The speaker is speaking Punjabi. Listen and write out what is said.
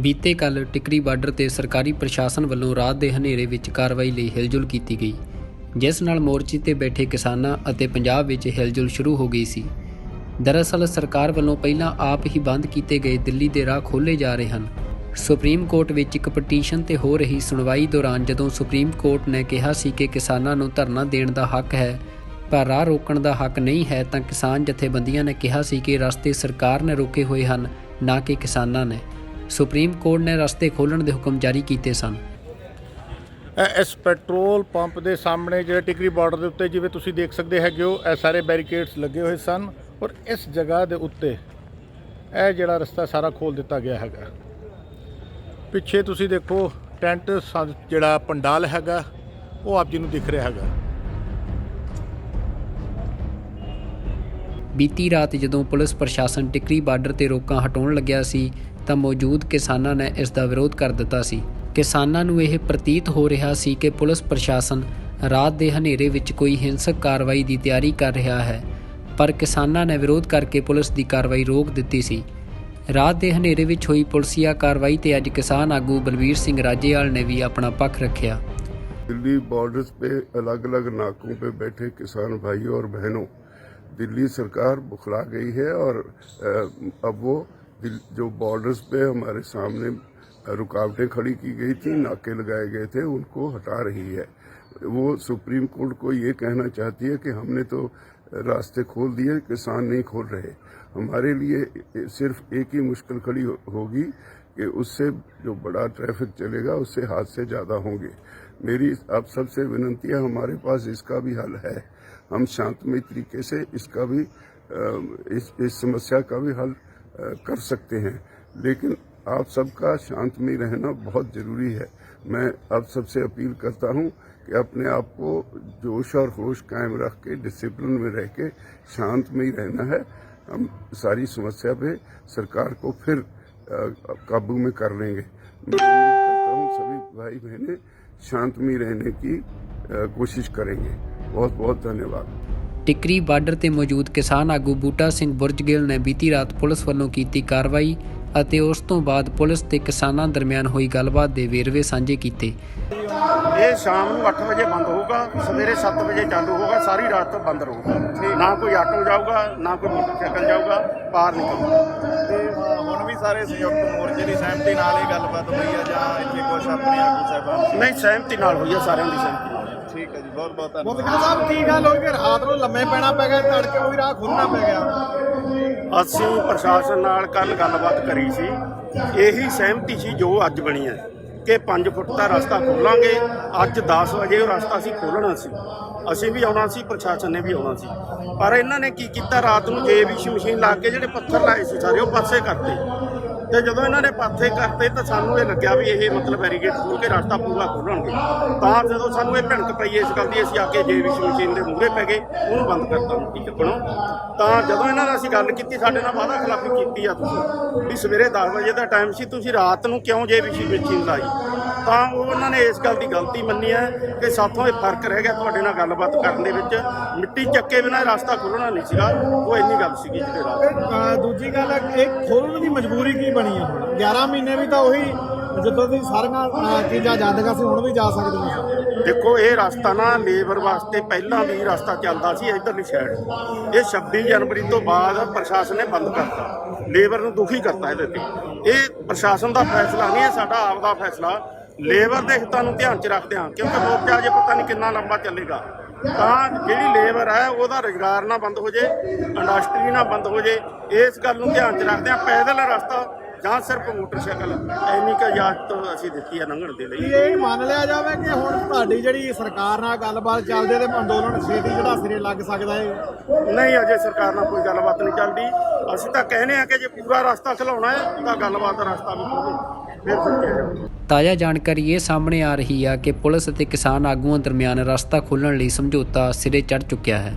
बीते कल टिकरी बार्डर ते सरकारी प्रशासन ਵੱਲੋਂ ਰਾਤ ਦੇ ਹਨੇਰੇ ਵਿੱਚ ਕਾਰਵਾਈ ਲਈ ਹਿਲਜੁਲ ਕੀਤੀ ਗਈ, ਜਿਸ ਨਾਲ ਮੋਰਚੇ ਤੇ ਬੈਠੇ ਕਿਸਾਨਾਂ ਅਤੇ ਪੰਜਾਬ ਵਿੱਚ ਹਿਲਜੁਲ ਸ਼ੁਰੂ ਹੋ ਗਈ ਸੀ। ਦਰਅਸਲ ਸਰਕਾਰ ਵੱਲੋਂ ਪਹਿਲਾਂ ਆਪ ਹੀ ਬੰਦ ਕੀਤੇ ਗਏ ਦਿੱਲੀ ਦੇ ਰਾਹ ਖੋਲ੍ਹੇ ਜਾ ਰਹੇ ਹਨ। ਸੁਪਰੀਮ ਕੋਰਟ ਵਿੱਚ ਇੱਕ ਪਟੀਸ਼ਨ ਤੇ ਹੋ ਰਹੀ ਸੁਣਵਾਈ ਦੌਰਾਨ ਜਦੋਂ ਸੁਪਰੀਮ ਕੋਰਟ ਨੇ ਕਿਹਾ ਸੀ ਕਿ ਕਿਸਾਨਾਂ ਨੂੰ ਧਰਨਾ ਦੇਣ ਦਾ ਹੱਕ ਹੈ ਪਰ ਰਾਹ ਰੋਕਣ ਦਾ ਹੱਕ ਨਹੀਂ ਹੈ, ਤਾਂ ਕਿਸਾਨ ਜਥੇਬੰਦੀਆਂ ਨੇ ਕਿਹਾ ਸੀ ਕਿ ਰਸਤੇ ਸਰਕਾਰ ਨੇ ਰੋਕੇ ਹੋਏ ਹਨ, ਨਾ ਕਿ ਕਿਸਾਨਾਂ ਨੇ। ਸੁਪਰੀਮ ਕੋਰਟ ਨੇ ਰਸਤੇ ਖੋਲ੍ਹਣ ਦੇ ਹੁਕਮ ਜਾਰੀ ਕੀਤੇ ਸਨ। इस पेट्रोल पंप के सामने जो टिकरी बॉर्डर के उत्ते जिवें तुसीं देख सकते हैगे हो, यह सारे बैरीकेड्स लगे हुए सन और इस जगह के उत्ते यह जिहड़ा रस्ता सारा खोल दिता गया हैगा। पिछे तुसीं देखो टेंट जिहड़ा पंडाल हैगा वो आप जी नूं दिख रहा हैगा। ਬੀਤੀ ਰਾਤ ਜਦੋਂ ਪੁਲਿਸ ਪ੍ਰਸ਼ਾਸਨ ਟਿਕਰੀ ਬਾਰਡਰ ਤੇ ਰੋਕਾਂ ਹਟਾਉਣ ਲੱਗਿਆ ਸੀ ਤਾਂ ਮੌਜੂਦ ਕਿਸਾਨਾਂ ਨੇ ਇਸ ਦਾ ਵਿਰੋਧ ਕਰ ਦਿੱਤਾ ਸੀ। ਕਿਸਾਨਾਂ ਨੂੰ ਇਹ ਪ੍ਰਤੀਤ ਹੋ ਰਿਹਾ ਸੀ ਕਿ ਪੁਲਿਸ ਪ੍ਰਸ਼ਾਸਨ ਰਾਤ ਦੇ ਹਨੇਰੇ ਵਿੱਚ ਕੋਈ ਹਿੰਸਕ ਕਾਰਵਾਈ ਦੀ ਤਿਆਰੀ ਕਰ ਰਿਹਾ ਹੈ, ਪਰ ਕਿਸਾਨਾਂ ਨੇ ਵਿਰੋਧ ਕਰਕੇ ਪੁਲਿਸ ਦੀ ਕਾਰਵਾਈ ਰੋਕ ਦਿੱਤੀ ਸੀ। ਰਾਤ ਦੇ ਹਨੇਰੇ ਵਿੱਚ ਹੋਈ ਪੁਲਿਸੀਆ ਕਾਰਵਾਈ ਤੇ ਅੱਜ ਕਿਸਾਨ ਆਗੂ ਬਲਵੀਰ ਸਿੰਘ ਰਾਜੇਵਾਲ ने भी अपना पक्ष रखा। दिल्ली बॉर्डर्स पे अलग अलग नाकों पे बैठे किसान भाइयों और बहनों, दिल्ली सरकार बुखला गई है और अब वो जो बॉर्डर्स पे हमारे सामने रुकावटें खड़ी की गई थी, नाके लगाए गए थे, उनको हटा रही है। वो सुप्रीम कोर्ट को ये कहना चाहती है कि हमने तो रास्ते खोल दिए, किसान नहीं खोल रहे। हमारे लिए सिर्फ एक ही मुश्किल खड़ी होगी कि उससे जो बड़ा ट्रैफिक चलेगा उससे हादसे ज़्यादा होंगे। मेरी आप सबसे विनती है, हमारे पास इसका भी हल है। हम शांतमय तरीके से इसका भी इस समस्या का भी हल कर सकते हैं, लेकिन आप सबका शांतमय रहना बहुत ज़रूरी है। मैं आप सबसे अपील करता हूं कि अपने आप को जोश और होश कायम रख के डिसिप्लिन में रह के शांतमय रहना है। हम सारी समस्या पे सरकार को फिर काबू में कर लेंगे। मैं उम्मीद करता हूँ सभी भाई बहनें शांतमय रहने की कोशिश करेंगे। बहुत बहुत धन्यवाद। ਟਿਕਰੀ ਬਾਰਡਰ ਤੇ ਮੌਜੂਦ ਕਿਸਾਨ ਆਗੂ ਬੂਟਾ ਸਿੰਘ ਬੁਰਜਗਿੱਲ ਨੇ ਬੀਤੀ ਰਾਤ ਪੁਲਿਸ ਵੱਲੋਂ ਕੀਤੀ ਕਾਰਵਾਈ ਅਤੇ ਉਸ ਤੋਂ ਬਾਅਦ ਪੁਲਿਸ ਤੇ ਕਿਸਾਨਾਂ ਦਰਮਿਆਨ ਹੋਈ ਗੱਲਬਾਤ ਦੇ ਵੇਰਵੇ ਸਾਂਝੇ ਕੀਤੇ। ਇਹ ਸ਼ਾਮ ਨੂੰ 8 ਵਜੇ ਬੰਦ ਹੋਊਗਾ, ਸਵੇਰੇ 7 ਵਜੇ ਚਾਲੂ ਹੋਊਗਾ, ਸਾਰੀ ਰਾਤ ਤੱਕ ਬੰਦ ਰਹੂਗਾ। ਨਾ ਕੋਈ ਆਟੋ ਜਾਊਗਾ, ਨਾ ਕੋਈ ਮੋਟਰਸਾਈਕਲ ਜਾਊਗਾ, ਪਾਰ ਨਿਕਲੂਗਾ। ਤੇ ਹੁਣ ਵੀ ਸਾਰੇ ਸੰਯੁਕਤ ਮੋਰਚੇ ਦੀ ਸਹਿਮਤੀ ਨਾਲ ਹੀ ਗੱਲਬਾਤ ਹੋਈ ਆ ਜਾਂ ਇੱਥੇ ਕੁਝ ਆਪਣੇ ਆਗੂ ਸਾਹਿਬਾਨ? ਨਹੀਂ, ਸਹਿਮਤੀ ਨਾਲ ਹੋਈ ਆ, ਸਾਰਿਆਂ ਦੀ ਸਹਿਮਤੀ। ਠੀਕ ਹੈ ਜੀ, ਬਹੁਤ ਬਹੁਤ ਧੰਨਵਾਦ। ਮੁਖਤਿਆਰ ਸਾਹਿਬ, ਕੀ ਗੱਲ ਹੋਈ ਕਿ ਰਾਤ ਨੂੰ ਲੰਮੇ ਪੈਣਾ ਪੈ ਗਿਆ, ਤੜਕੇ ਉਹੀ ਰਾਹ ਖੁੱਲ੍ਹਣਾ ਪੈ ਗਿਆ? ਅਸੀਂ ਪ੍ਰਸ਼ਾਸਨ ਨਾਲ ਕੱਲ ਗੱਲਬਾਤ ਕਰੀ ਸੀ, ਇਹੀ ਸਹਿਮਤੀ ਸੀ ਜੋ ਅੱਜ ਬਣੀ ਹੈ ਕਿ 5 ਫੁੱਟ ਦਾ ਰਸਤਾ ਖੋਲਾਂਗੇ। ਅੱਜ 10 ਵਜੇ ਉਹ ਰਸਤਾ ਅਸੀਂ ਖੋਲ੍ਹਣਾ ਸੀ, ਅਸੀਂ ਵੀ ਆਉਣਾ ਸੀ, ਪ੍ਰਸ਼ਾਸਨ ਨੇ ਵੀ ਆਉਣਾ ਸੀ, ਪਰ ਇਹਨਾਂ ਨੇ ਕੀ ਕੀਤਾ, ਰਾਤ ਨੂੰ JVC ਮਸ਼ੀਨ ਲਾ ਕੇ ਜਿਹੜੇ ਪੱਥਰ ਲਾਏ ਸੀ ਸਾਰੇ ਉਹ ਪਾਸੇ ਕਰਤੇ। ਤੇ ਜਦੋਂ ਇਹਨਾਂ ਨੇ ਪਾਸੇ ਕਰਤੇ ਤਾਂ ਸਾਨੂੰ ਇਹ ਲੱਗਿਆ ਵੀ ਇਹ ਮਤਲਬ ਬੈਰੀਕੇਡ ਖੋਲ੍ਹ ਕੇ ਰਸਤਾ ਪੂਰਾ ਖੋਲ੍ਹਣਗੇ। ਤਾਂ ਜਦੋਂ ਸਾਨੂੰ ਇਹ ਭਿਣਕ ਪਈ ਇਸ ਗੱਲ ਦੀ, ਅਸੀਂ ਆ ਕੇ JVC ਮਸ਼ੀਨ ਦੇ ਮੂਹਰੇ ਪੈ ਗਏ, ਉਹਨੂੰ ਬੰਦ ਕਰਤਾ ਮਿੱਟੀ ਚੱਕਣੋਂ। ਤਾਂ ਜਦੋਂ ਇਹਨਾਂ ਨਾਲ ਅਸੀਂ ਗੱਲ ਕੀਤੀ, ਸਾਡੇ ਨਾਲ ਵਾਅਦਾ ਖਿਲਾਫੀ ਕੀਤੀ ਆ ਤੁਸੀਂ ਵੀ ਸਵੇਰੇ 10 ਵਜੇ ਦਾ ਟਾਈਮ ਸੀ, ਤੁਸੀਂ ਰਾਤ ਨੂੰ ਕਿਉਂ JVC ਮਸ਼ੀਨ ਲਾਈ? ਤਾਂ ਉਹਨਾਂ ਨੇ ਇਸ ਗੱਲ ਦੀ ਗਲਤੀ ਮੰਨੀ ਹੈ ਕਿ ਸਾਥੋਂ ਇਹ ਫਰਕ ਰਹਿ ਗਿਆ ਤੁਹਾਡੇ ਨਾਲ ਗੱਲਬਾਤ ਕਰਨ ਦੇ ਵਿੱਚ। ਮਿੱਟੀ ਚੱਕੇ ਬਿਨਾਂ ਰਸਤਾ ਖੋਲ੍ਹਣਾ ਨਹੀਂ ਸੀਗਾ, ਉਹ ਇੰਨੀ ਗੱਲ ਸੀਗੀ ਜਿਹੜੇ ਰਾਤ। ਦੂਜੀ ਗੱਲ, ਇਹ ਖੋਲ੍ਹਣ ਦੀ ਮਜਬੂਰੀ ਕੀ ਬਣੀ ਹੈ? ਹੁਣ 11 ਮਹੀਨੇ ਵੀ ਤਾਂ ਉਹੀ ਜਦੋਂ ਦੀ ਸਾਰੀਆਂ ਚੀਜ਼ਾਂ ਜਾਂਦੀਆਂ ਸੀ, ਹੁਣ ਵੀ ਜਾ ਸਕਦੀਆਂ ਸੀ। ਦੇਖੋ, ਇਹ ਰਸਤਾ ਨਾ ਲੇਬਰ ਵਾਸਤੇ ਪਹਿਲਾਂ ਵੀ ਰਸਤਾ ਚੱਲਦਾ ਸੀ ਇੱਧਰਲੀ ਸਾਈਡ। ਇਹ 26 ਜਨਵਰੀ ਤੋਂ ਬਾਅਦ ਪ੍ਰਸ਼ਾਸਨ ਨੇ ਬੰਦ ਕਰਤਾ, ਲੇਬਰ ਨੂੰ ਦੁਖੀ ਕਰਤਾ ਇਹਦੇ ਤੇ। ਇਹ ਪ੍ਰਸ਼ਾਸਨ ਦਾ ਫੈਸਲਾ ਨਹੀਂ, ਇਹ ਸਾਡਾ ਆਪ ਦਾ ਫੈਸਲਾ। ਲੇਬਰ ਦੇ ਹਿੱਤਾਂ ਨੂੰ ਧਿਆਨ 'ਚ ਰੱਖਦੇ ਹਾਂ, ਕਿਉਂਕਿ ਮੋਰਚਾ ਅਜੇ ਪਤਾ ਨਹੀਂ ਕਿੰਨਾ ਲੰਬਾ ਚੱਲੇਗਾ। ਤਾਂ ਜਿਹੜੀ ਲੇਬਰ ਹੈ ਉਹਦਾ ਰੁਜ਼ਗਾਰ ਨਾ ਬੰਦ ਹੋ ਜੇ, ਇੰਡਸਟਰੀ ਨਾ ਬੰਦ ਹੋ ਜੇ, ਇਸ ਗੱਲ ਨੂੰ ਧਿਆਨ 'ਚ ਰੱਖਦੇ ਹਾਂ। ਪੈਦਲ ਰਸਤਾ ਜਾਂ ਸਿਰਫ ਮੋਟਰਸਾਈਕਲ, ਇੰਨੀ ਕੁ ਇਜਾਜ਼ਤ ਅਸੀਂ ਦਿੱਤੀ ਹੈ ਲੰਘਣ ਦੇ ਲਈ। ਇਹ ਮੰਨ ਲਿਆ ਜਾਵੇ ਕਿ ਹੁਣ ਤੁਹਾਡੀ ਜਿਹੜੀ ਸਰਕਾਰ ਨਾਲ ਗੱਲਬਾਤ ਚੱਲਦੇ ਤੇ ਅੰਦੋਲਨ ਛੇਤੀ ਜਿਹੜਾ ਸਿਰੇ ਲੱਗ ਸਕਦਾ ਹੈ? ਨਹੀਂ, ਅਜੇ ਸਰਕਾਰ ਨਾਲ ਕੋਈ ਗੱਲਬਾਤ ਨਹੀਂ ਚੱਲਦੀ। ਅਸੀਂ ਤਾਂ ਕਹਿੰਦੇ ਹਾਂ ਕਿ ਜੇ ਪੂਰਾ ਰਸਤਾ ਖਿਲਾਉਣਾ ਹੈ ਤਾਂ ਗੱਲਬਾਤ ਦਾ ਰਸਤਾ ਵੀ ਖੋਲ੍ਹੋ, ਫਿਰ ਸੋਚਿਆ ਜਾਵੇ। ਤਾਜ਼ਾ ਜਾਣਕਾਰੀ ਇਹ ਸਾਹਮਣੇ ਆ ਰਹੀ ਹੈ ਕਿ ਪੁਲਿਸ ਅਤੇ ਕਿਸਾਨ ਆਗੂਆਂ ਦਰਮਿਆਨ ਰਸਤਾ ਖੋਲ੍ਹਣ ਲਈ ਸਮਝੌਤਾ ਸਿਰੇ ਚੜ੍ਹ ਚੁੱਕਿਆ ਹੈ।